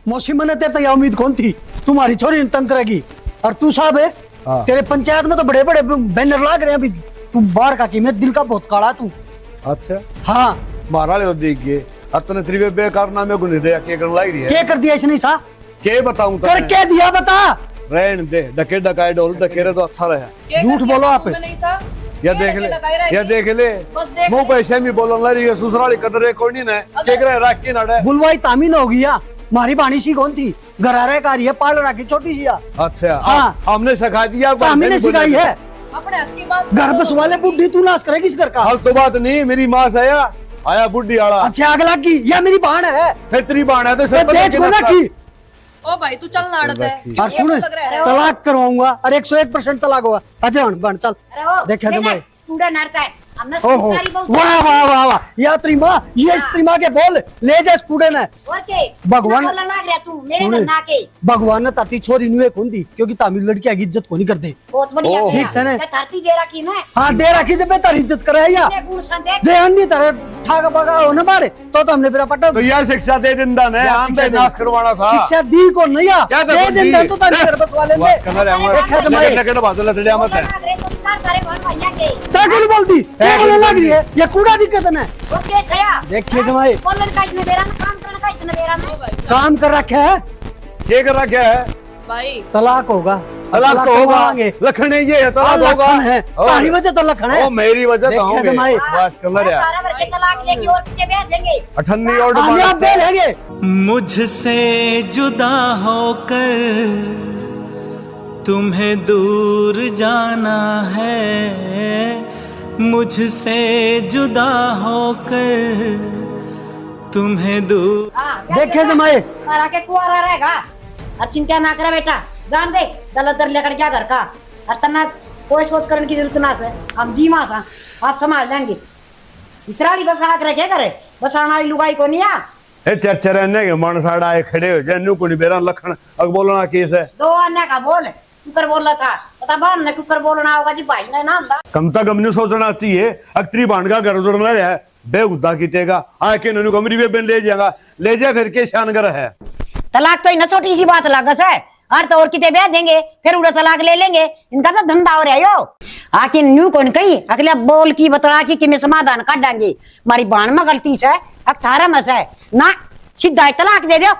मौसी मैंने तेरे तक उम्मीद कौन थी तुम्हारी छोरी तंग करेगी। और तू साहब है तेरे पंचायत में तो बड़े बड़े बैनर लाग रहे हैं अभी। तू बाहर का की मैं दिल का बहुत काला तू। अच्छा हाँ मारा ले देख गए अतने त्रिवे बेकारनामे को नहीं दे के कर लाई रही है। क्या कर दिया इसने सा के बताऊं कर क्या दिया बता। रहन दे डके डकाए डोल डके रे तो अच्छा रहा। झूठ बोलो आप। या देख ले मुंह पे ऐसे भी बोलो ना रही है ससुराली कदर है कोई नहीं ना के करे राखी ना बुलवाई तामीन हो गया। मारी बाणी सी कौन थी घर आ रहा का रही है पाल राखी छोटी सी। अच्छा हाँ हमने सिखा दिया हमने सिखाई है। अपने हाथ की बात घर बस वाले बुढ़ी तू नाश करेगी इस घर का। हाल तो बात नहीं मेरी माँ से आया बुढ़ी आला। अच्छा अगला की या मेरी बहन है फिर तेरी बहन है तो सब बेच को ना की। ओ भाई तू चल नाड़त है और सुन तलाक करवाऊंगा और 101% तलाक होगा। अच्छा बन चल देखे जमाए कूड़ा नड़ता है हमने ओहो सारी बहुत वाह वाह वाह वाह यात्री माँ ये स्त्री माँ के बोल ले जा स्कूडे ने और के भगवान बोलना ना गया तू मेरे सुने, ना के भगवान ने ताती छोरी नुए खुंदी क्योंकि तामिल लड़कियां की इज्जत को नहीं करते। बहुत बढ़िया ओह, गया। ठीक से ने। क्या धरती दे रखी ना हाँ दे रखी जब तारी इज्जत करे या इतने गुण संदेह जे अन्य तरह ठाक बगा हो न मारे तो हमने फिर पटा तो यह शिक्षा दे दिंदा ने या हम शिक्षा पे दे- नाश करवाना था। शिक्षा दी को नहीं आ क्या दे दिन तो तारी घर बस वाले ने देखा जमाए लकड़ बादल लड़िया मत है संस्कार सारे भर भैया के ताकि बोलती क्या बोलने लग रही है ये कूड़ा दिक्कत है ओके सया देखिए जमाए बोलने का इसने दे रहा ना काम करने का इसने दे रहा ना काम कर रखे है ये कर रहा क्या है भाई तलाक होगा तलाक तो होगा करवाएंगे। लखन ये है तलाक होगा लखन है तारी वजह तो लखन है ओ मेरी वजह तो देखिए होंगे जमाए बस कर रहा सारा भर के तलाक लेके और कितने ब्याह देंगे 98 और हम आप बेल हैगे मुझसे जुदा होकर तुम्हें दूर जाना है, मुझसे जुदा होकर तुम्हें दूर। देखे जमाए करा के कुआरा रहेगा और चिंता ना करे बेटा जान दे गलत दर लेकर जा घर का और तना कोई सोच करने की जरूरत ना है। हम जी मां सा आप संभाल लेंगे इसराली बस आकर रखे करे बस आना लुगाई को नहीं आ ए चर्चा रहने के मन साड़ा आए खड़े हो जन्नू को नहीं बेरा लखन अग बोलना केस है दो अन्य का बोल कुकर बोल रहा था पता बान ने कुकर बोलना होगा जी भाई ने ना था कम तक हमने सोचना चाहिए अक्तरी बांध का घर उजड़ना है बेहुदा कीतेगा आके ननू कमरी में बेन ले जाएगा ले जा फिर के शानगर है तलाक तो इतना छोटी सी बात लागस है और तो और कितने ब्याह देंगे फिर उड़ा तलाक ले लेंगे इनका तो धंधा हो रहा है यो आके न्यू कौन कही अगले बोल की बतला की मैं समाधान काट देंगे हमारी बाण में गलती से अब थारा मस है ना सीधा तलाक दे दो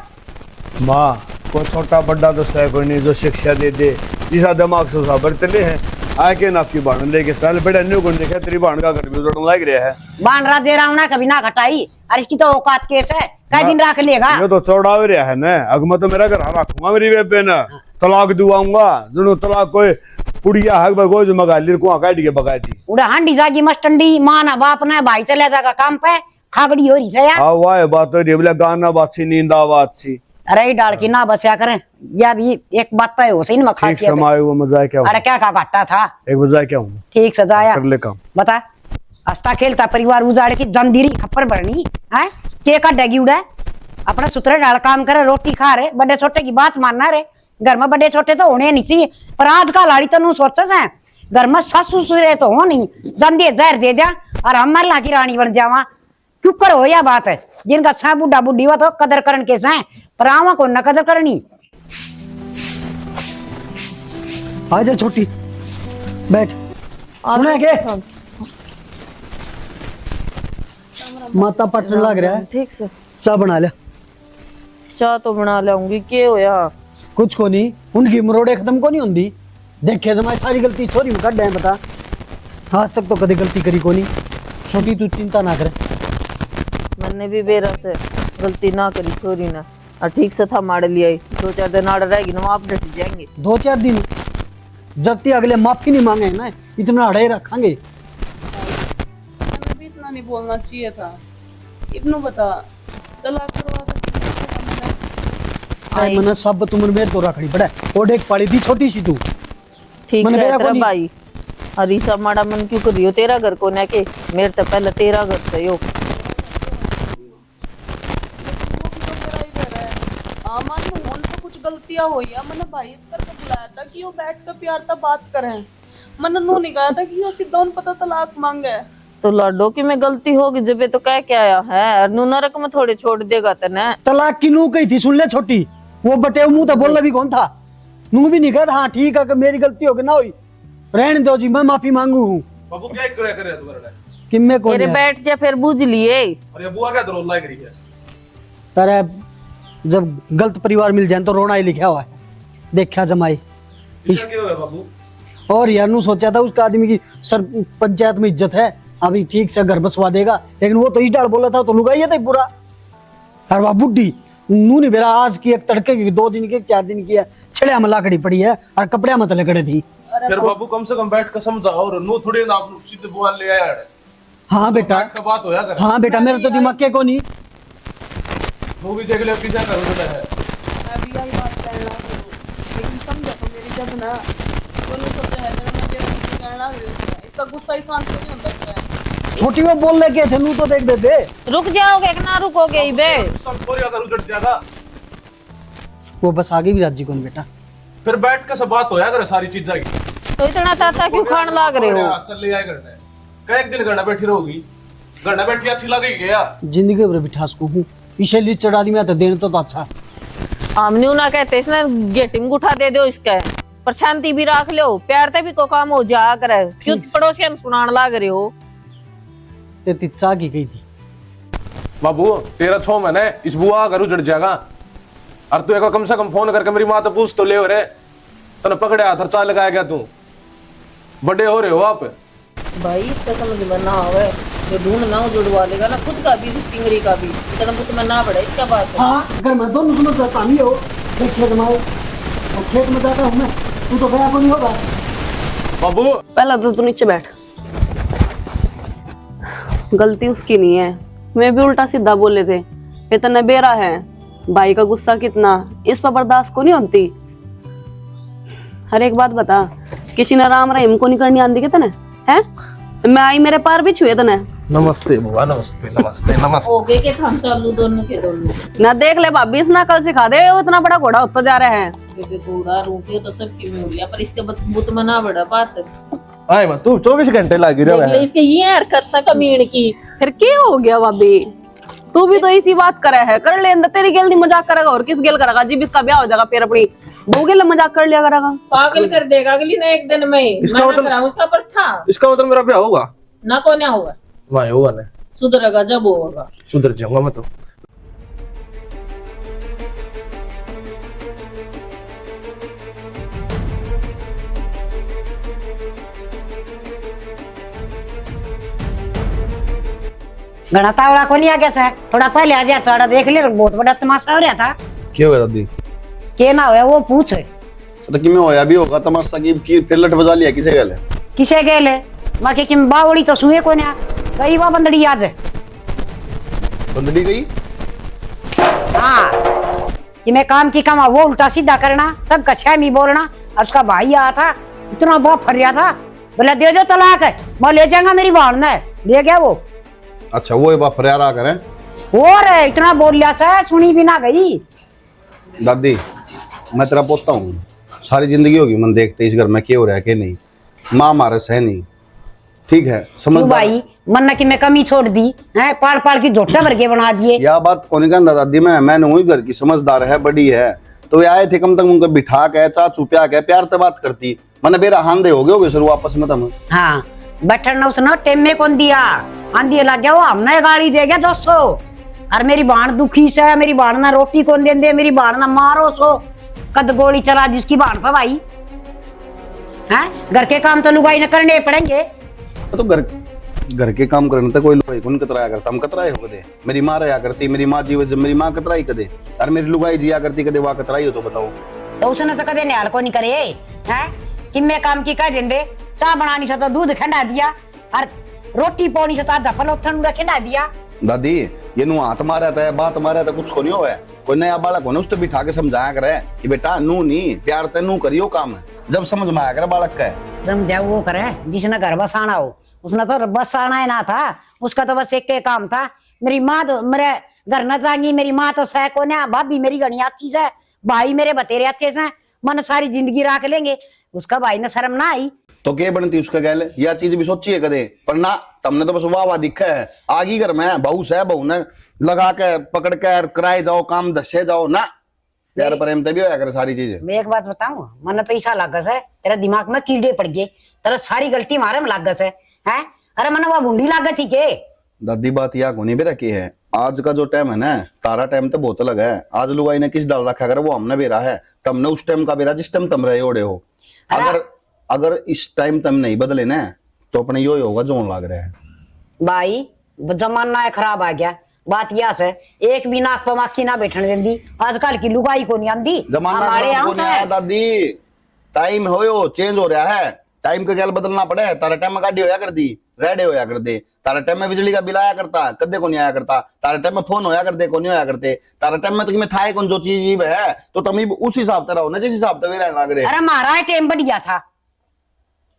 माँ को छोटा बड़ा तो है कोई नहीं जो शिक्षा दे दे इसा दिमाग से साबर चले हैं आके ना आपकी बाण लेके साल बड़ा न्यू को देखा तेरी बाण का घर भी उजड़ने लग रहा है बाण रात दे रहा हूँ ना कभी ना घटाई और इसकी तो औकात केस है कई दिन रख लेगा ये तो चौड़ा हो रहा है ना अगमा तो मेरा घर रखूंगा मेरी बेबे ना तलाक दुआऊंगा जुनू तलाक कोई पुड़िया हक बगोज मगा ली कुआ काट के बगा दी उड़ा हांडी जागी मस्टंडी माँ ना बाप ना भाई चले जाएगा काम पे खागड़ी हो रही से यार हाँ वाह बात हो रही है बोले गाना बात सी नींद आवाज सी अरे डाल की ना बसया करें या भी एक बात तो है हुसैन में ठीक खासियत है। समय वो मजा क्या अरे क्या का घाटा था एक मजा क्या हूँ ठीक सजाया कर ले काम बता हंसता खेलता परिवार उजाड़ की दंदीरी खप्पर भरनी है के का डगी उड़ा अपना सुतरे डाल काम करे रोटी खा रहे बड़े छोटे की बात मानना रे घर में बड़े छोटे तो होने नहीं चाहिए पर आज का लाड़ी तो सोचस है घर में सासू ससुरे तो हो नहीं दंदे जहर दे दिया और हम मरला की रानी बन जावा क्यों हो या बात है जिनका सा बुढ़ा बुढ़ी हुआ तो कदर करन के साए पर आवा को न कदर करनी आजा छोटी बैठ सुने के माता पटन लग रहा है ठीक से चाय बना ले चाह तो बना लाऊंगी के होया कुछ को नहीं उनकी मरोड़े खत्म को नहीं होंगी देखे जमाए सारी गलती छोरी में कट बता आज तक तो कभी गलती करी को नहीं छोटी तू चिंता ना करे मैंने भी बेरा से गलती ना करी छोरी ना और ठीक से था मार लिया 2-4 दिन आड़ रहेगी ना आप डट जाएंगे 2-4 दिन जब तक अगले माफी नहीं मांगे ना इतना अड़े रखेंगे मैंने भी इतना नहीं बोलना चाहिए था इब्नू बता तलाक करवा आई मैंने सब तुम मेरे तो रखड़ी पड़ा और एक पाली थी छोटी सी तू ठीक मैंने है बेरा को तेरा नहीं- भाई और ये सब माड़ा मन क्यों कर रही हो तेरा घर को ना के मेरे तो पहले तेरा घर से हो आमान मोहन तो कुछ गलतियां हुई है मैंने भाई इस करके बुलाया था कि वो बैठ कर प्यार था बात करें मैंने नो नहीं कहा था कि वो सीधा उन पता तलाक मांगे तो लाडो की में गलती होगी जब ये तो कह के आया है, नू नरक में थोड़े छोड़ देगा तने। तलाक की नू कही थी, सुन ले छोटी, वो बटे मुंह तो बोलना भी कौन था, नू भी नहीं कहता हाँ ठीक है कि मेरी गलती होगी ना हुई, रहने दो जी, मैं माफी मांगू हूँ। बाबू क्या करे तुम्हारे कि मैं कौन तेरे है? बैठ जा फिर बुझ लिए। और ये बुआ क्या रोल लाइक रही है? अरे जब गलत परिवार मिल जाए तो रोना ही लिखा हुआ है, देखा जमाई। इसका क्या हुआ बाबू? और यार नू सोचा था उसका आदमी की सर पंचायत में इज्जत है, अभी ठीक से घर बसवा देगा, लेकिन वो तो इस डाल बोला था तो लुगाई था पूरा। और वह बुढ़ी नू नहीं बेरा आज की एक तड़के की 2 दिन की 4 दिन की है, छड़िया में लाकड़ी पड़ी है और कपड़े में तले कड़े थी। फिर बाबू कम से कम बैठ कर समझाओ और नू थोड़ी ना आप सीधे बुआ ले आया है। हाँ बेटा, बैठ कर बात होया कर। हाँ बेटा, मेरे तो दिमाग के को नहीं। वो भी देख ले क्या करो बेटा है। मैं भी यही बात कहना लेकिन समझो तो मेरी जब ना बोलूं तो है जब मैं तेरा नीचे कहना इसका गुस्सा ही शांत नहीं होता है। छोटी वो बोल ले के थे, नू तो देख देते। रुक जाओगे कि ना रुकोगे बे? सब थोड़ी अगर उजड़ जाएगा। वो बस आगे भी राजी कौन बेटा। फिर बैठ के सब बात होया करे सारी चीजें की। तो इतना ताता क्यों खान लाग रहे हो? चल ले आए करने कह एक दिन घंटा बैठी रहोगी, घंटा बैठी अच्छी लगेगी क्या? जिंदगी भर बिठास को हूँ, इसीलिए चढ़ा दी मैं तो देने तो अच्छा। आमने ना कहते इसने गेटिंग उठा दे दो इसका, पर शांति भी रख लो, प्यार ते भी को काम हो जा करे, क्यों पड़ोसियों में सुनान लाग रहे हो? ते तिच्चा की गई थी। बाबू तेरा 6 महीने इस बुआ घर उजड़ जाएगा। और तू एक कम से कम फोन करके मेरी माँ तो पूछ तो ले हो रे, तने पकड़े हाथ चाल लगाया गया, तू बड़े हो रहे हो आप। भाई इसका समझ में ना आवे, जो ढूंढ ना जुड़वा लेगा ना खुद का भी स्टिंगरी का भी, इतना बुत में ना पड़े इसका बात है। हाँ अगर मैं दोनों समझ जाता नहीं हो तो खेत में आओ, और खेत में जाता हूँ मैं, तू तो गया को नहीं होगा। बाबू पहला तो तू नीचे बैठ, गलती उसकी नहीं है, मैं भी उल्टा सीधा बोले थे, इतना बेरा है, भाई का गुस्सा कितना, इस पर बर्दाश्त को नहीं होती। हर एक बात बता, किसी ने राम रहीम को नहीं करनी आंदी के तने है? मैं आई मेरे पार भी छुए तने। नमस्ते बुआ, नमस्ते नमस्ते नमस्ते। हो गए के हम चालू दोनों के दोनों। ना देख ले भाभी, इस ना कल सिखा दे, वो इतना बड़ा घोड़ा होता जा रहा है। बेबे घोड़ा रोटी तो सबकी में हो गया, पर इसके बुत में ना बड़ा बात। आए मत तू 24 घंटे लगी देख ले इसके ये हरकत सा कमीन की। फिर क्या हो गया भाभी, तू भी तो इसी बात करे है, कर ले अंदर, तेरी गेल नहीं मजाक करेगा और किस गेल करेगा? जी इसका ब्याह हो जाएगा फिर अपनी बहू गेल मजाक कर लिया करेगा। पागल कर देगा अगली ना एक दिन में। इसका मैं मतलब- कराऊं उसका पट्टा इसका मतलब मेरा ब्याह होगा? ना को ना होगा, वहाँ होगा ना, सुधरेगा जब होगा। सुधर जाऊंगा मैं तो। घना तावड़ा को नहीं आ गया सर, थोड़ा पहले आ जाए, थोड़ा देख ले, बहुत बड़ा तमाशा हो रहा था। क्या हुआ दादी? के ना हुआ वो पूछ, तो कि मैं होया भी होगा तमाशा की फिर लट बजा लिया किसे गले? किसे गेले बाकी कि बावड़ी तो सुए को ना गई वो बंदड़ी आज। बंदली गई? हाँ कि मैं काम की कमा वो उल्टा सीधा करना, सब कछा में बोलना। और उसका भाई आया था, इतना बहुत फरिया था, बोला दे दो तलाक है, मैं ले जाऊंगा मेरी बहन है, ले गया वो। अच्छा वो बाप फरियारा करें? और इतना बोल लिया सा, सुनी भी ना गई। दादी मैं तेरा पोता हूँ, सारी जिंदगी होगी मन देखते इस घर में क्या हो रहा है क्या नहीं, माँ हमारे सह नहीं, ठीक है तू समझ भाई मन्ना की मैं कमी छोड़ दी है, पाल पाल की झोटा भर के बना दिए। यह बात कौन कहता दादी? मैं हूँ घर की, समझदार है, बड़ी है, तो ये आए थे कम तक उनको बिठा के चा चुप्या के प्यार से बात करती, मैंने बेरा हांदे हो गए शुरू आपस में तुम। हाँ बैठन उसने टेम में कौन दिया, आंधी लग गया वो, हमने गाड़ी दे गया 200। और मेरी बाण दुखी से, मेरी बाण ना रोटी कौन दे दे, मेरी बाण ना मारो सो कद गोली चला जिसकी बाण पे भाई है। घर के काम तो लुगाई न करने पड़ेंगे। तो घर के काम करने तक कोई लुगाई कौन कतराया करता? हम कतराए हो कदे? मेरी माँ रहा करती, मेरी माँ जीव जब मेरी माँ कतराई कदे, और मेरी लुगाई जिया करती कदे, वहाँ कतराई हो तो बताओ। तो उसने तो कदे न्याल को नहीं करे है कि मैं काम की कह देंदे, चाह बनानी से तो दूध खंडा दिया, और रोटी पौनी से तो आधा पलोठन खंडा दिया। दादी ये नु हाथ मारा था, बात मारा था, कुछ को नहीं हुआ है, कोई नया बालक होने उसको बिठा के समझाया करे कि बेटा नू नहीं प्यार ते नू करियो काम है, जब समझ में आया करे बालक का है। समझा वो करे जिसने घर बसाना हो, उसने तो बसाना ही ना था, उसका तो बस एक के काम था। मेरी माँ तो मेरे घर न जाएंगी, मेरी माँ तो सह को ना, भाभी मेरी घनी अच्छी से, भाई मेरे बतेरे अच्छे से, मन सारी जिंदगी रख लेंगे। उसका भाई ने शर्म ना आई तो क्या बनती उसका गैल? यह चीज भी सोची है कदे? पर ना तुमने तो बस वाह दिखा है, आगी घर में बहू से बहू ने लगा के पकड़ के कराए जाओ काम दसे जाओ ना, प्यार प्रेम तभी होया करे सारी चीजें। मैं एक बात बताऊं, मन तो ऐसा लागस है तेरा दिमाग में कीड़े पड़ गए, तेरा सारी गलती मारे में लागस है हैं? अरे मन वो बूंदी लागत ही के। दादी बात या कोनी भी रखी है, आज का जो टाइम है ना, तारा टाइम तो बहुत अलग है। आज लुगाई ने किस डाल रखा, अगर वो हमने बेरा है, तुमने उस टाइम का बेरा जिस टाइम तुम रहे ओढ़े हो। अगर इस टाइम तुम नहीं बदले ना तो अपने यो ही होगा जो लाग रहा है। भाई जमाना खराब आ गया, बात यह है एक भी नाक पर माखी ना बैठने देंदी, आजकल की लुगाई को नहीं आंदी। जमाना खराब को नहीं आया दादी, टाइम हो चेंज हो रहा है, टाइम का गैल बदलना पड़े। तारा टाइम में गाड़ी होया कर दी, रेडे होया कर दे, तारा टाइम में बिजली का बिल आया करता कदे को नहीं आया करता, तारा टाइम में फोन होया कर दे को नहीं होया करते, तारा टाइम में तो मैं थाए कौन जो चीज है तो तुम उस हिसाब से रहो ना जिस हिसाब से वे रहना करे। अरे हमारा टाइम बढ़िया था,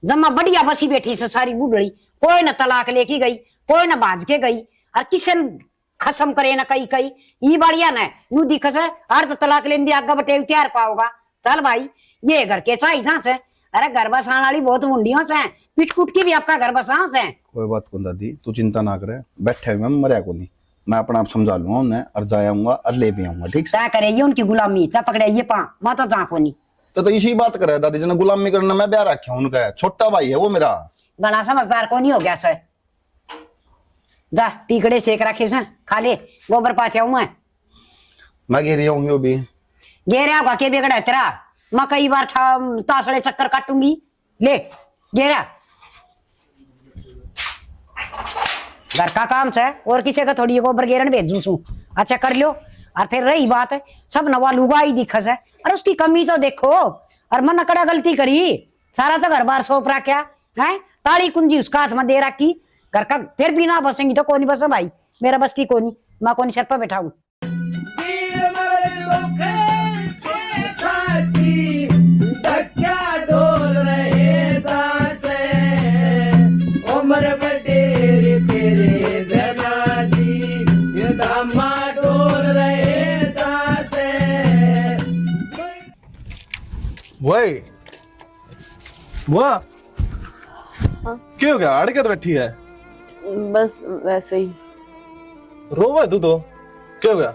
जमा बढ़िया बसी बैठी से सारी बुढ़ड़ी, कोई न तलाक लेके गई, कोई न बाज के गई, और किसी ने खसम करे न कई कई ये बढ़िया न नू दिखस है हर तो तलाक लेने आगे बटे तैयार पाओगा। चल भाई ये घर के चाहिए जहां से, अरे घर बसाने वाली बहुत मुंडियों से हैं, पिट कुट के भी आपका घर बसा से। कोई बात को दादी तू चिंता ना करे, बैठे हुए मैं मरिया को नहीं, मैं अपना आप समझा लूंगा उन्हें और जाऊंगा और ले भी आऊंगा। ठीक क्या करे उनकी गुलामी था पकड़े ये पा मैं तो जा को नहीं। तो इसी बात करे दादी जी ने गुलामी करना मैं ब्याह रखा उनका, छोटा भाई है वो मेरा, बड़ा समझदार को नहीं हो गया सर। जा टीकड़े सेक रखे से खा ले, गोबर पाते हूं मैं घेरी आऊंगी वो भी घेरे आपका के बिगड़ा तेरा, मैं कई बार तासड़े चक्कर काटूंगी। ले घेरा घर का काम से और किसी का थोड़ी गोबर घेरन भेजू सू, अच्छा कर लो। और फिर रही बात है सब नवा लुगा ही दिखस है, अरे उसकी कमी तो देखो, और मन कड़ा गलती करी, सारा तो घर बार सौंप रहा क्या है, ताली कुंजी उसका हाथ में दे रखी, घर का फिर भी ना बसेंगी तो कौन बस भाई, मेरा बस की कोनी, मैं कौन सर पर बैठाऊं। वही वाह क्या हो गया, अड़ के तो बैठी है? बस वैसे ही। रोवा तू तो, क्या हो गया?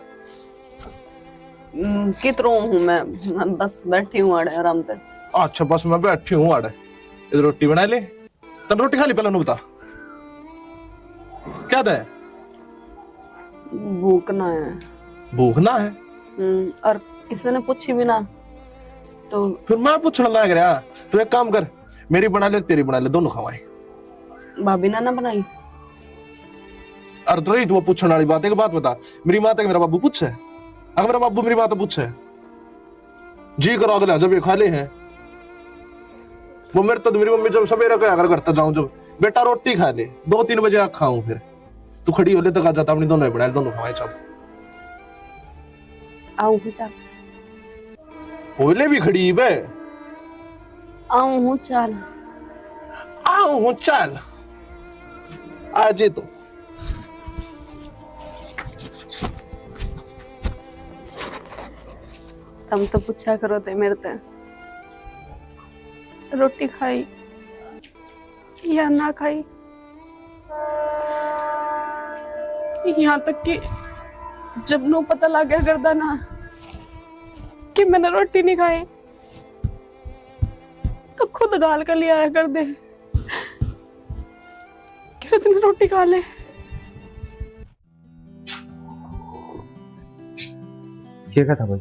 कित रो हूँ मैं बस बैठी हूँ आड़े आराम से। अच्छा बस मैं बैठी हूँ आड़े, इधर रोटी बना ले, तन रोटी खा ली पहले बता क्या दे? भूख ना है। भूख ना है? और किसी ने पूछी भी ना तो फिर मैं पूछने लग रहा, तू एक काम कर, मेरी बना ले तेरी बना ले, दोनों खवाए। भाभी ना बनाई। अरे तो रही तू पूछने वाली बात है, बात बता, मेरी माता मेरा बाबू पूछे, अगर मेरा बाबू मेरी माता पूछे जी करो अगला जब ये खा ले हैं वो मेरे तो मेरी मम्मी जब सवेरे क्या अगर करता जाऊं, जब बेटा रोटी खा ले 2-3 बजे आग खाऊं, फिर तू खड़ी होले तक आ जाता, अपनी दोनों बना दोनों खवाए चल। आऊं चल, होले भी खड़ी बे, आऊं चल, आऊं चल आज तो तुम तो पूछा करो थे मेरे ते रोटी खाई या ना खाई, यहाँ तक कि जब नो पता लग गया करदा ना कि मैंने रोटी नहीं खाई तो खुद गाल कर लिया कर दे कि तूने रोटी खा ले। क्या था भाई?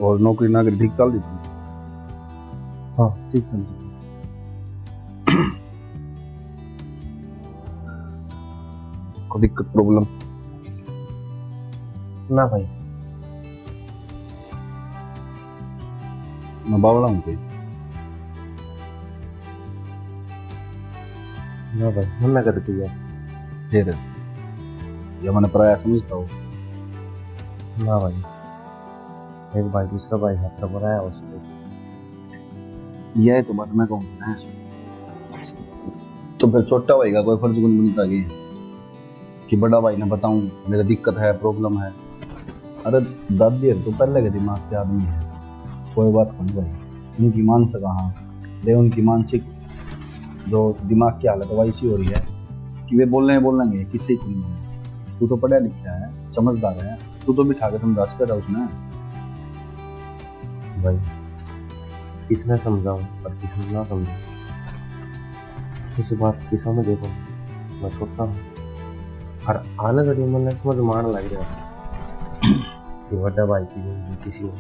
और नौकरी नाकरी ठीक चल रही थी? हाँ ठीक चल रही। कोई दिक्कत प्रॉब्लम? ना भाई, मैं बावला हूँ कोई? ना भाई मन ना कर दिया। फिर ये मैंने पराया समझता हूँ। ना भाई, एक भाई दूसरा भाई हाथ पर बनाया उसको, यह तो बात मैं कहूँ ना, तो फिर छोटा भाई का कोई फर्ज नहीं बनता कि बड़ा भाई ने बताऊं मेरा दिक्कत है प्रॉब्लम है। अरे दादी तो पहले के दिमाग के आदमी है, कोई बात नहीं भाई, उनकी मानसिक कहाँ दे, उनकी मानसिक जो दिमाग की हालत वैसी हो रही है कि वे बोलेंगे किसी को नहीं। तू तो पढ़ा लिखा है, समझदार है, तू तो बिठा के समझा सकता उसने। भाई किसने समझाऊं और किसने ना समझाऊं, इस बात की समझ देखो मैं छोटा हूँ और आने घड़ी मन समझ मान लग रहा है कि बड़ा भाई की जिंदगी किसी और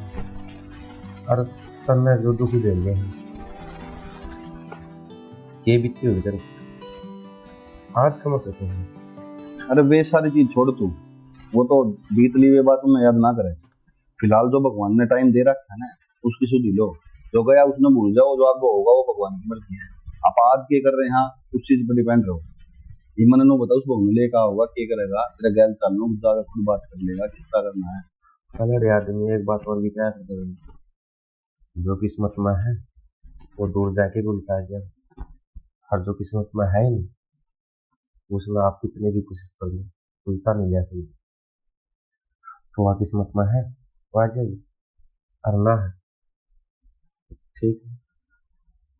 और तब मैं जो दुख दे हैं ये बीती हुई तरफ आज समझ सकते हैं। अरे वे सारी चीज छोड़ तू, वो तो बीत ली वे बात में याद ना करे। फिलहाल जो भगवान ने टाइम दे रखा है ना उसकी सुधी लो, जो गया उसने भूल जाओ, जो आगे होगा वो भगवान की मर्जी है। आप आज क्या कर रहे हैं उस चीज पर डिपेंड रहो। ये मन नो बताओ उस भगवान ले का होगा क्या करेगा, तेरा गैल चल लो ज्यादा खुद बात कर लेगा किसका करना है। अरे आदमी एक बात और भी कह सकते हैं, जो किस्मत में है वो दूर जाके भी उल्टा गया, और जो किस्मत में है ही नहीं उसमें आप कितने भी कोशिश कर लो उल्टा नहीं जा सकते। तो वहाँ किस्मत में है वो आ जाएगी और ना है ठीक है,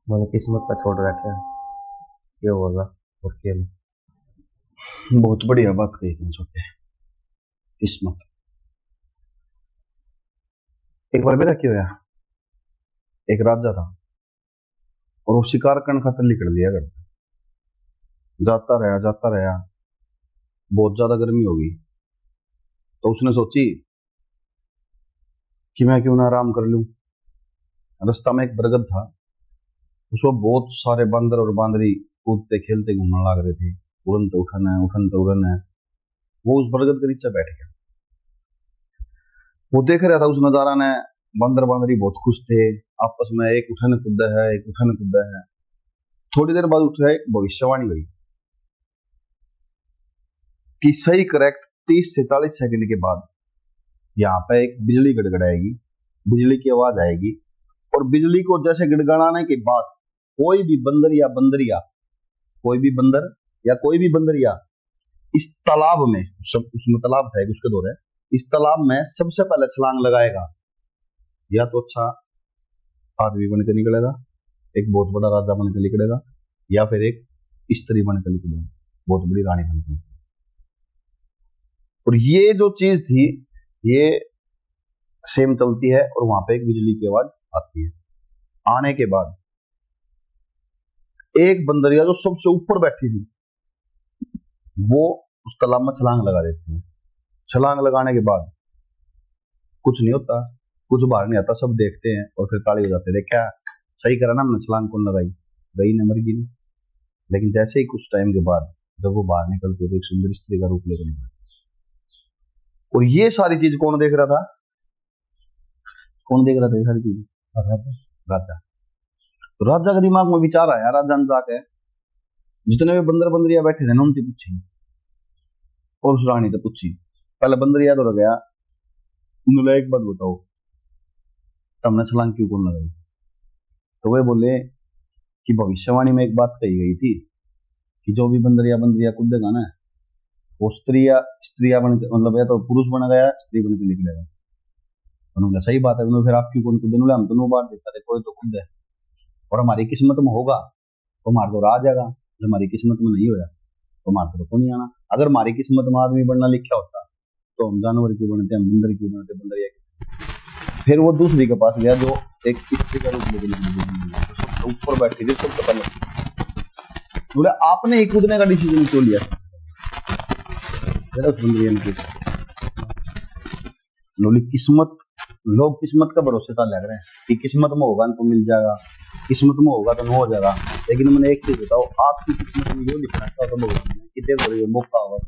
मैंने किस्मत का छोड़ रखा है, ये होगा और क्या नहीं। बहुत बढ़िया बात कही तुम छोटे, किस्मत। एक बार मेरा क्या हुआ, एक राजा था और वो शिकार करने खातर निकल लिया करता, जाता रहा, बहुत ज्यादा गर्मी होगी तो उसने सोची कि मैं क्यों ना आराम कर लूं। रास्ता में एक बरगद था, उसमें बहुत सारे बंदर और बांदरी कूदते खेलते घूमने लग रहे थे, उड़न तो उड़न है। वो उस बरगद के नीचे बैठ गया, वो देख रहा था उस नजारा ने। बंदर बांदरी बहुत खुश थे आपस में, एक उठन कूदा है। थोड़ी देर बाद उठा एक भविष्यवाणी हुई कि सही करेक्ट 30 से 40 सेकंड के बाद यहाँ पे एक बिजली गड़गड़ाएगी, बिजली की आवाज आएगी, और बिजली को जैसे गड़गड़ाने के बाद कोई भी बंदर या कोई भी बंदरिया इस तालाब में, उसमें तालाब था उसके दौरे, इस तालाब में सबसे पहले छलांग लगाएगा, या तो अच्छा आदमी बन के निकलेगा, एक बहुत बड़ा राजा बन के निकलेगा, या फिर एक स्त्री बन के निकलेगा, बहुत बड़ी रानी बन के। और ये जो चीज थी ये सेम चलती है, और वहां पे एक बिजली की आवाज आती है। आने के बाद एक बंदरिया जो सबसे ऊपर बैठी थी वो उस तालाब में छलांग लगा देती है। छलांग लगाने के बाद कुछ नहीं होता, कुछ बाहर नहीं आता, सब देखते हैं और फिर ताली हो जाते हैं, देखा सही करा ना हमने, छलांग कौन लगाई, गई ने मर गई। लेकिन जैसे ही कुछ टाइम के बाद जब वो बाहर निकलती है तो एक सुंदर स्त्री का रूप लेकर निकलती। और ये सारी चीज कौन देख रहा था ये सारी चीज? राजा। तो राजा के दिमाग में विचार आया, राजा ने जाके जितने भी बंदर बंदरिया बैठे थे ना उनसे पूछी, और उस रानी से पूछी। पहले बंदरिया तो रह गया, उन्होंने एक बात बताओ तुमने छलांग क्यों कौन लगाई? तो वे बोले कि भविष्यवाणी में एक बात कही गई थी कि जो भी बंदरिया कूदेगा ना वो स्त्रिया बन के, मतलब या तो पुरुष बन गया स्त्री बन के निकलेगा। उन्होंने सही बात है, फिर आप क्यों कौन कूदे? हम तो बार देखा थे कोई तो कूदे, और हमारी किस्मत में होगा तो हमारे तो आ जाएगा, जो हमारी किस्मत में नहीं होगा तो हमारे तो नहीं आना। अगर हमारी किस्मत में आदमी बनना लिखा होता तो हम जानवर क्यों बनते, हम बंदर क्यों बनते, बंदरिया क्यों? फिर वो दूसरी के पास गया जो एक स्त्री का रूप लेकर ऊपर बैठी थी सबसे पहले। बोले आपने ही कूदने का डिसीजन क्यों लिया? किस्मत, लोग किस्मत का भरोसे चल लग रहे हैं कि किस्मत में होगा तो मिल जाएगा, किस्मत में होगा तो न हो जाएगा। लेकिन मैंने एक चीज बताओ, आपकी किस्मत में जो लिखना था तो भगवान ने कितने बड़े मौका होगा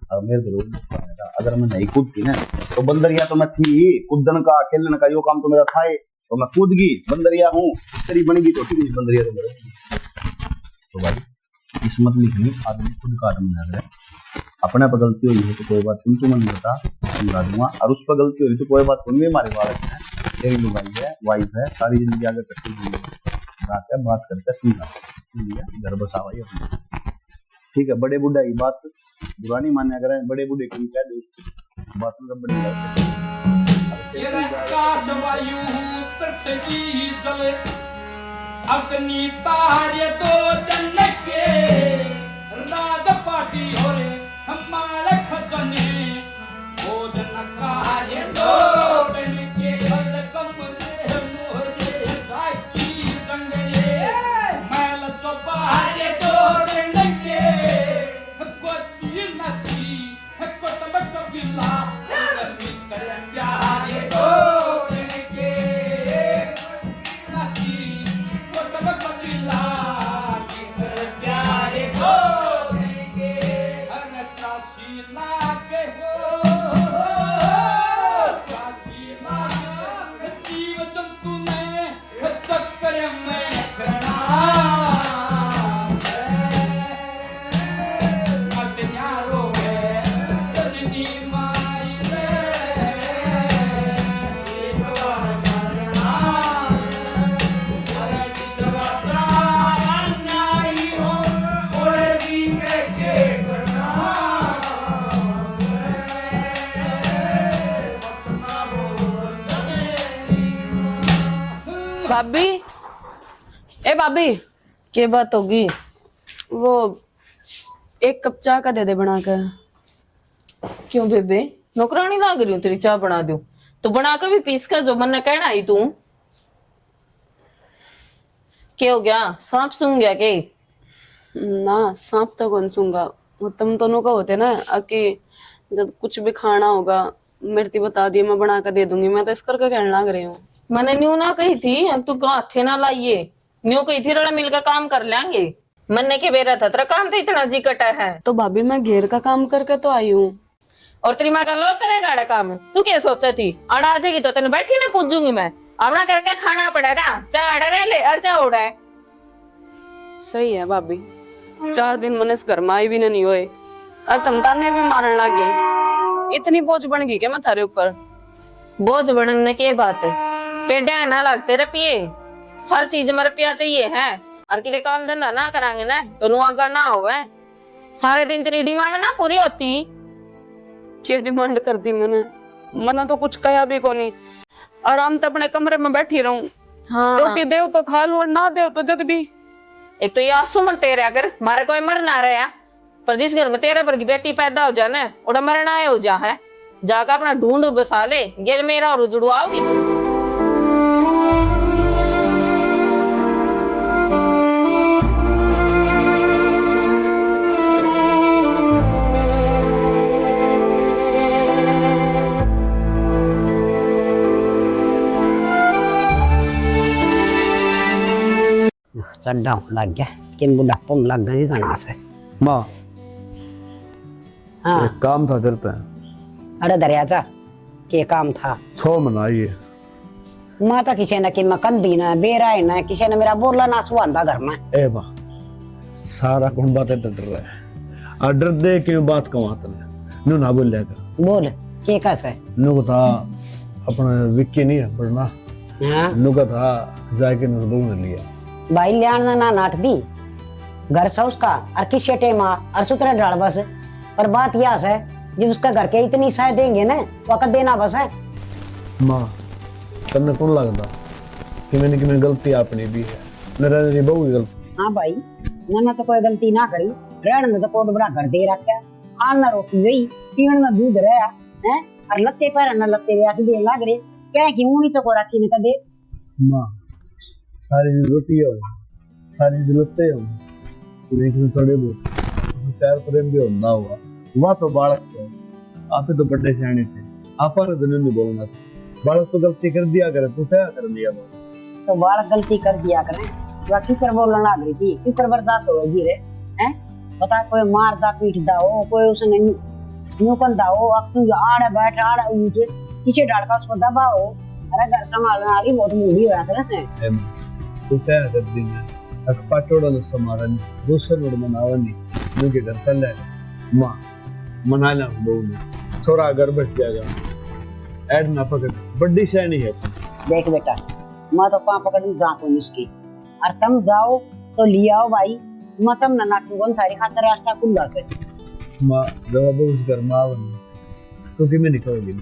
तो मेरे जरूर मौका आएगा। अगर मैं नहीं कूदती ना तो बंदरिया तो मैं थी ही, कूदन का खेलने का यो काम तो मेरा था ही, तो मैं कूद गई, बंदरिया हूँ, स्त्री बनेगी तो ठीक है, बंदरिया तो भाई किस्मत लिखनी आदमी खुद का आदमी लग रहा है। अपने पर गलती हुई है तो कोई बात नहीं, तुम्हें नहीं पता समझा दूंगा, और उस पर गलती हुई तो कोई बात नहीं, हमारे बालक है, तेरी लुगाई है, वाइफ है, सारी जिंदगी आगे कटी हुई है, बात करके समझा घर बसावा अपने। ठीक है, बड़े बूढ़ा की बात बुरा नहीं मान्या करें, बड़े बूढ़े की क्या दोस्त बातों का बड़ी लगती ये आकाश वायु पृथ्वी जल अग्नि तारे दो जन के राजपाटी हो रे हमारे खजने भोजन कार्य दो जन के बल कमरे मोरे साकी जंगले मैल चौपारे दो जन के गोती नदी कोटम कबिला मित्र प्यारे दो जन के नदी कोटम कबिला मित्र प्यारे दो जन के हर काशी लागे हो काशी लागे जीव जंतु में चक्कर में करना मत न्यारो है रजनी माई रे एक बार करना अरे जवाबदा नहीं हो ओए भी के करना भाभी, ए भाभी, क्या बात होगी? वो एक कप चाय का दे दे बना कर। क्यों बेबे, नौकरानी लाग रही हूँ तेरी चाय बना दूं? तो बना कर भी पीस कर जो मन कहना आई तू। क्या हो गया, सांप सूंघ गया के? ना सांप तो कौन सूंगा, वो तुम दोनों का होते ना कि जब कुछ भी खाना होगा मेरे बता दिए मैं बना कर दे दूंगी। मैं तो इस करके कहने लग रही हूँ। मैंने न्यू ना कही थी, अब तू हाथे ना लाइए। न्यू कही थी रड़ा मिलकर काम कर लेंगे। मन्ने के बेरा था तेरा काम तो इतना जी कटा है। तो भाभी मैं घेर का काम करके तो आई हूँ। और तेरी माँ का लो करेगा आड़ा काम। तू क्या सोचा थी आड़ा आ जाएगी तो तेने बैठी ना पूछूंगी मैं। अपना करके खाना पड़ेगा। चाहे आड़ा रह ले और चाहे उड़ा है। सही है भाभी, 4 दिन मैंने इस घर में आई भी नहीं हुए और तुम ताने भी मारने लगे। इतनी बोझ बन गई क्या मैं थारे ऊपर? बोझ बढ़ने की बात है, पेड़ा ना लगते रपिए। हर चीज में रुपया चाहिए है। और किसी काम धंधा ना करांगे ना तो नुआगा ना होवे। सारे दिन तेरी डिमांड ना पूरी होती। क्या डिमांड कर दी मैंने तो कुछ कहा भी को नहीं। आराम से अपने कमरे में बैठी रहूं। हाँ। रोटी दे तो खा लो, ना दे तो जद भी। एक तो ये आंसू मत तेरे अगर मारे कोई मर ना रहा, पर जिस घर में तेरे पर की बेटी पैदा हो जाए ना उड़ा मरना हो जा है। जाकर अपना ढूंढ बसा ले, ये मेरा और जुड़वाओगी। चड्डा लग गया किन बुढ़ापा में लग गई तना से। माँ हाँ एक काम था तेरे तय। अरे दरिया जा के काम था। 100 मनाइए माता किसी ने कि मैं कंदी ना बेरा है ना किसी ने मेरा बोला ना सुहांदा घर में। ए माँ सारा कौन बातें डर रहा है। आ डर दे क्यों बात कमाते ने नु ना बोल लेगा। बोल के कैसे नु था अपना विक्की नहीं है पढ़ना। हाँ नु का था जाके नजबू ने लिया भाई लियान ना नाट दी घर से उसका और किसी टेम और सुतरे डाल बस। पर बात यह है जब उसका घर के इतनी सह देंगे ना वक़्त देना बस है। माँ तन्ने कौन लगता कि मैंने गलती अपनी भी है मेरी बहू की गलती। हाँ भाई मैंने तो कोई गलती ना करी। रहने में तो कोट बड़ा घर दे रखा, खान ना रोटी गई, पीने ना दूध रहा है और लत्ते पैर ना लत्ते दे लग रहे क्या कि ऊनी तो को रखी न दे। माँ सारी रोटी हो सारी लत्ते हो लेकिन थोड़े बहुत प्यार प्रेम भी होना हुआ वह तो बालक से आप तो बड़े सियाने थे आप नहीं बोलना था। बालक तो गलती कर दिया करे तू क्या कर दिया तो बालक गलती कर दिया करे वह किकर बोलना लग रही थी किकर बर्दाश्त होगी रे हैं। बता कोई मारदा पीटदा हो कोई उसने नुकंदा हो अब तू आड़े बैठ आड़े ऊंचे पीछे डाल का उसको दबाओ। अरे घर संभालने वाली बहुत मूडी हो रहा था ना तू क्या कर दी पाटोड़ा न समारा नहीं दूसरे रोड मनावा नहीं मुझे घर चल जाएगा। माँ मना ला बहू ने छोरा घर बैठ जाएगा ऐड ना पकड़ बड़ी सैनी है। देख बेटा मैं तो पाँव पकड़ जा तुम उसकी और तुम जाओ तो ले आओ भाई। मैं तुम ना नाटू कौन सारी खातर रास्ता खुला से। माँ जब उस घर में आवनी तो कि मैं निकलोगी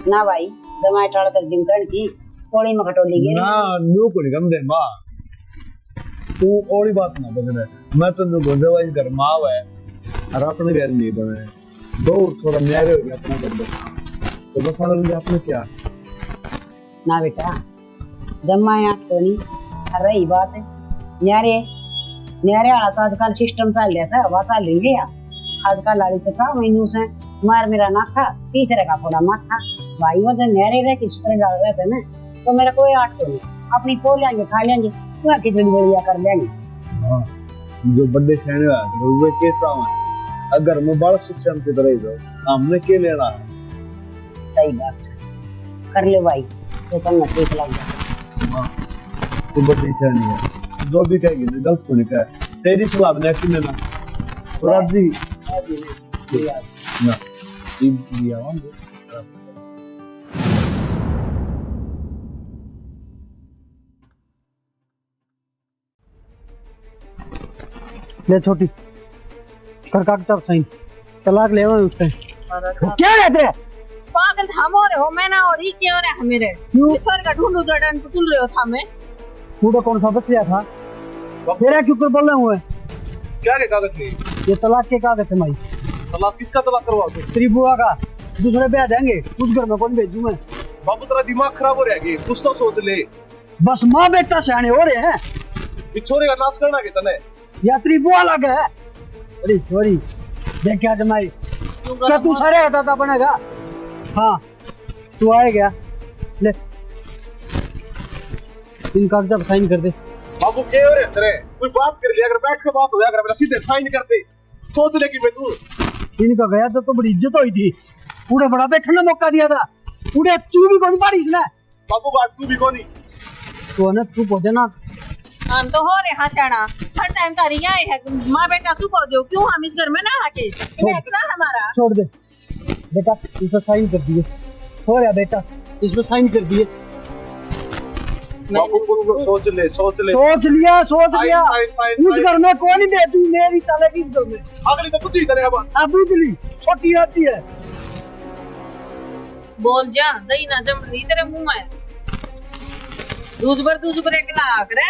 ना भाई दमाई टाल कर दिन करण की कोड़ी में खटोली गे ना न्यू को निकम दे मां तू और बात ना बदले मैं तो न्यू बोल दे घर मां है और अपने घर नहीं बने दो थोड़ा न्याय हो गया अपना कर दो तो बस वाला आपने क्या ना बेटा दमाई आठ तो नहीं और रही बात है न्यारे न्यारे वाला तो आजकल सिस्टम चाल लिया सा बात चाल रही है आजकल लाड़ी तो था महीनों से मार मेरा नाखा तीसरे का फोड़ा माथा भाई वो जब न्यारे रह के सुपर डाल रहे थे ना तो मेरा कोई आठ तो नहीं अपनी खो लेंगे खा लेंगे वह खिचड़ी बढ़िया कर लेंगे हां जो बड़े सहने वाले तो वो के चाव अगर मैं बाल शिक्षा में तरह ही दो हमने के लेना सही बात है कर ले भाई तो करना ठीक लग जाए हां तो बड़ी सहनी है जो भी कहेगी ना गलत को नहीं कहे तेरी सलाह ने कि ना राजी ना दिया होंगे ले छोटी कर कागजात साइन तलाक ले आवे उस टाइम क्या कहते हैं पागल हम हो रहे हो मैं ना और ही क्यों हो रहे हैं मेरे सर का ढूंढू जड़न टूल रहे हो था मैं तू कौन सा बस लिया था तेरा क्यों कर बोल रहे हुए क्या के कागज नहीं ये तलाक के कागज है भाई तलाक किसका तलाक करवा दो तेरी बुआ का दूसरे पे आ जाएंगे उस घर में कौन भेजू मैं बाबू तेरा दिमाग खराब हो रहा है कुछ तो सोच ले बस माँ बेटा सियाने हो रहे हैं छोरे का नाश करना के तने या तेरी बुआ लग है अरे सॉरी देख क्या जमाई क्या तू सारे आता था बनेगा हाँ तू आएगा ले इन कागजात साइन कर दे बाबू क्या हो रहे तेरे कोई बात कर लिया अगर बैठ के बात हो जाए अगर सीधे साइन कर दे सोच ले कि मैं तू इनका गया तो बड़ी इज्जत हुई थी पूरे बड़ा बैठने मौका दिया था पूरे चू भी कौन पाड़ी इसने बाबू बात तू भी कोनी तो ना तू पहुंचे ना हम तो हो रहे हैं सियाना हर टाइम का रिया है माँ बेटा चुप हो जाओ क्यों हम इस घर में ना आके देखना हमारा छोड़ दे बेटा इस पर साइन कर दिए हो गया बेटा इस पर साइन कर दिए बाबू सोच ले सोच लिया उस घर में कौन ही बेचू मेरी चलेगी इस घर में अगली तो कुछ ही करेगा बात अभी दिली छोटी आती है बोल जा दही ना जम रही तेरे मुंह में दूज पर एक लाख रे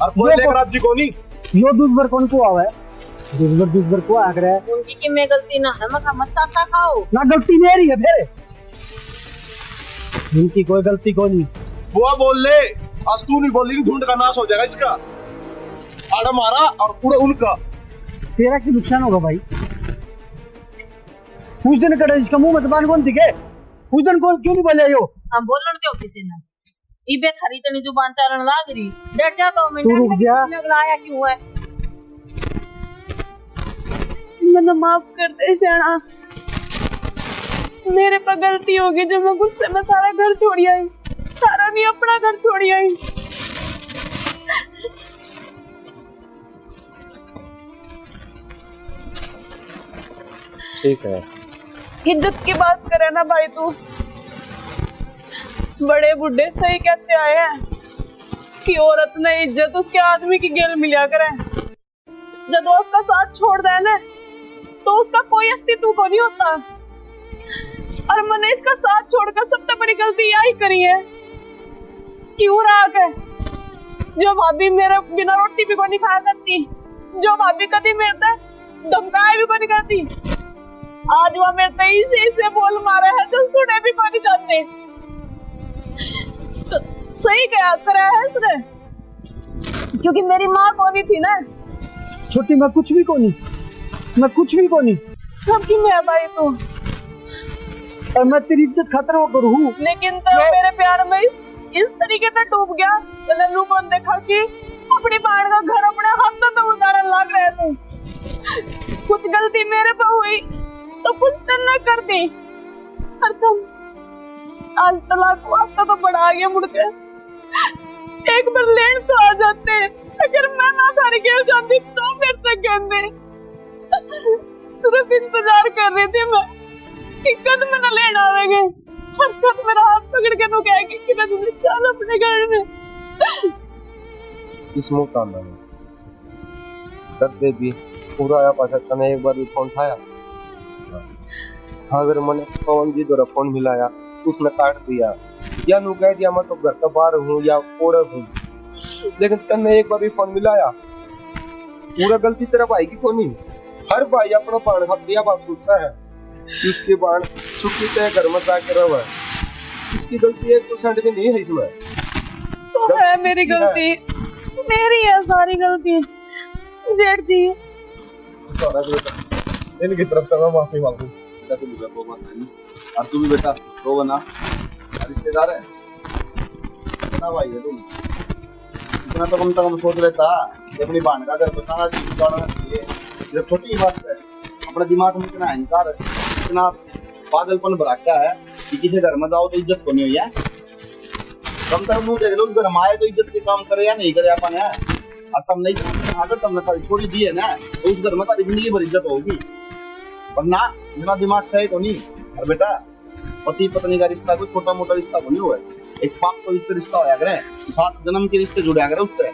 और कोई लेकर राजी को नहीं यो दूसबर कौन को आवा है दूसबर को आकर है उनकी कि मैं गलती ना है मत मत खाओ ना गलती मेरी है फिर इनकी कोई गलती को नहीं बुआ बोल ले आज तू नहीं बोली ढूंढ का नाश हो जाएगा इसका आड़ा मारा और पूरा उनका तेरा की नुकसान होगा भाई उस दिन कटे इसका मुंह में जबान कौन दिखे उस दिन कौन क्यों नहीं बोले यो हम बोलन क्यों किसी ने इबे खरी तनी जुबान चालन लाग रही डर जा 2 मिनट रुक जा लगलाया क्यों है मैंने माफ कर दे शरणा मेरे पर गलती होगी जो मैं गुस्से में सारा घर छोड़ आई सारा नहीं अपना घर छोड़ आई ठीक है इज्जत की बात करे ना भाई तू बड़े बुढ़े सही कहते आए हैं कि औरत ने इज्जत उसके आदमी की गेल मिला करे जब वो उसका साथ छोड़ दे ना तो उसका कोई अस्तित्व को नहीं होता और मैंने इसका साथ छोड़कर सबसे बड़ी गलती यही करी है क्यों रहा है जो भाभी मेरे बिना रोटी भी को नहीं खाया करती जो भाभी कभी मेरे से धमकाए भी को नहीं करती आज वो मेरे से इसे बोल मारे है जो सुने भी को नहीं जाते तो सही क्या करा है इसने क्योंकि मेरी माँ कौन थी ना छोटी मैं कुछ भी कोनी सबकी मैं भाई तो और मैं तेरी इज्जत खतरा करूँ लेकिन तो मेरे प्यार में इस तरीके से डूब गया तो लल्लू को देखा कि अपनी बहन का घर अपने हाथ में तो उजाड़ने लग रहे थे कुछ गलती मेरे पे हुई तो कुछ न कर दी और तुम आज तलाक वास्ता तो बढ़ा गया मुड़ के एक बार लेन तो आ जाते अगर मैं ना घर के जाती तो फिर से कहते सिर्फ इंतजार कर रही थी मैं कि कद में न लेन आवेंगे और कद मेरा हाथ पकड़ के तो कहेगी कि मैं तुझे चल अपने घर में किस मौका में कर दे भी पूरा आया पाछा तने एक बार भी फोन उठाया अगर मैंने पवन जी द्वारा फोन मिलाया तो उसने काट दिया, या नु कह दिया मैं तो घर का बाहर हूँ या कोड़े हूँ, लेकिन तन्ने एक बार भी फोन मिलाया। पूरा गलती तेरा भाई की कोनी। हर भाई अपना बाण हक दिया बात सोचता है कि उसके बाण सुखी से घर में जाकर रहा। इसकी गलती 1% भी नहीं है इसमें। तो है मेरी गलती, मेरी है सारी गलती जेठ जी। इनकी तरफ से मैं माफी मांगू। क्या तुम मुझे वो बात नहीं, और तू भी बेटा रो बना, रिश्तेदार है ना भाई है तुम। इतना तो कम सोच लेता कि अपनी बहन का घर बताना चाहिए। जब छोटी बात है, अपने दिमाग में इतना अहंकार है, इतना पागलपन भरा क्या है कि किसी घर में जाओ तो इज्जत को नहीं हुई है। कम से कम देख लो घर में आए तो इज्जत के काम करे या नहीं करे अपन है। और तब नहीं अगर तुमने तारी छोड़ी दी है ना तो उस घर में तारी जिंदगी भर इज्जत होगी, वरना इतना दिमाग सही तो नहीं। और बेटा पति पत्नी का रिश्ता कोई छोटा मोटा रिश्ता तो नहीं हुआ है, एक पाप तो इससे रिश्ता होया करे, 7 जन्म के रिश्ते जुड़ा करे उससे।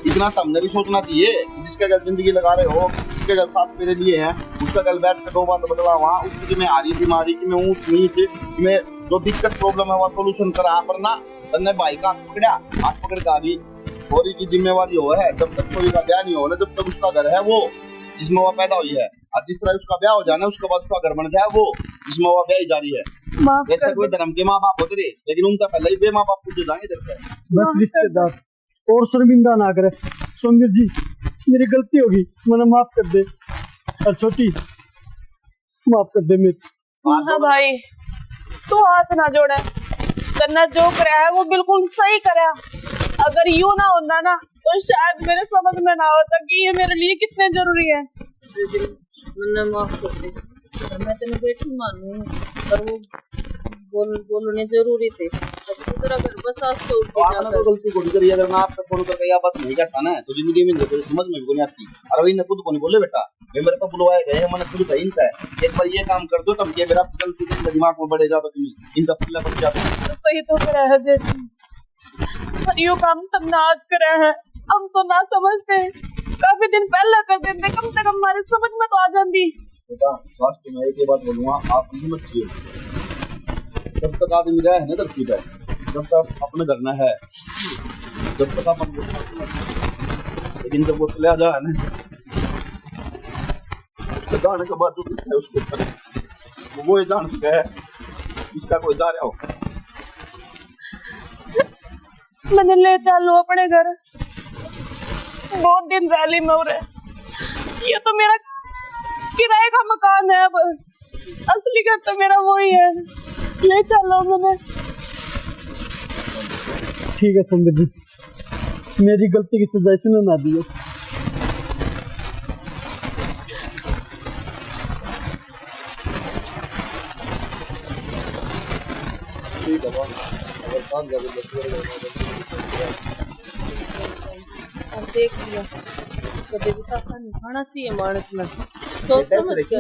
इतना तुमने भी सोचना चाहिए जिसके गल जिंदगी लगा रहे हो, उसके गल 7 फेरे लिए हैं, उसका गल बैठ के 2 बात बदला वहाँ, उसकी में आ रही बीमारी की में ऊँच नीच में जो दिक्कत प्रॉब्लम है वहाँ सोल्यूशन करा, वरना तन्ने भाई का हाथ पकड़ के आ गई। थोड़ी की जिम्मेवारी हो है जब तक कोई का ब्याह नहीं हो ना, जब तक उसका घर है वो जिसमें वो पैदा हुई है, और जिस तरह उसका ब्याह हो जाना उसके बाद उसका घर बन जाए वो जिसमें वो ब्याह जारी है। जैसे कोई धर्म के माँ बाप होते रहे, लेकिन उनका पहले ही बे माँ बाप पूछे जाएंगे देखते हैं। बस रिश्तेदार और शर्मिंदा ना करे। सोमवीर जी मेरी गलती होगी, मैंने माफ कर दे। और छोटी माफ कर दे मेरे। हाँ भाई तू हाथ ना जोड़े, तन्ना जो करे है वो बिल्कुल सही करे। अगर यूं ना होता ना तो शायद मेरे समझ में ना होता कि ये मेरे लिए कितने जरूरी है। मैंने माफ कर दे, मैं तेने बेटी मानू पर वो बोलने जरूरी थे। अच्छी तरह घर बस आज तो आपने तो गलती को करी। अगर मैं आपको फोन करके यह बात नहीं कहता ना तो जिंदगी में तो समझ में भी नहीं आती। अरे इन्हें खुद को नहीं बोले बेटा, वे मेरे को बुलवाए गए, मैंने खुद कही इनका है एक बार ये काम कर दो तब ये मेरा गलती से दिमाग में बढ़ेगा तो तुम इनका पल्ला बढ़ जाता। सही तो करे है जेठ, पर यो काम तुम ना आज करे है, हम तो ना समझते, काफी दिन पहले कर देते, कम से कम हमारे समझ में तो आ जाती। बेटा लास्ट में एक ही बात बोलूंगा, आप हिम्मत कीजिए। जब तक आदमी रहे है ना धरती पे, जब तक अपने घर में है, जब तक आप लेकिन जब वो चले आ जाए ना तो जाने के बाद जो है उसको वो ये जान सके है इसका कोई जा रहा हो। मैंने ले चलो अपने घर, बहुत दिन रैली में हो रहे। ये तो मेरा किराए का मकान है, अब असली घर तो मेरा वही है। ले चलो मैंने। ठीक है सोमवीर जी, मेरी गलती की सजा इसने ना दियो। ठीक है अगर काम देख लिया, कभी भी खाना चाहिए मानस में सोच समझ के।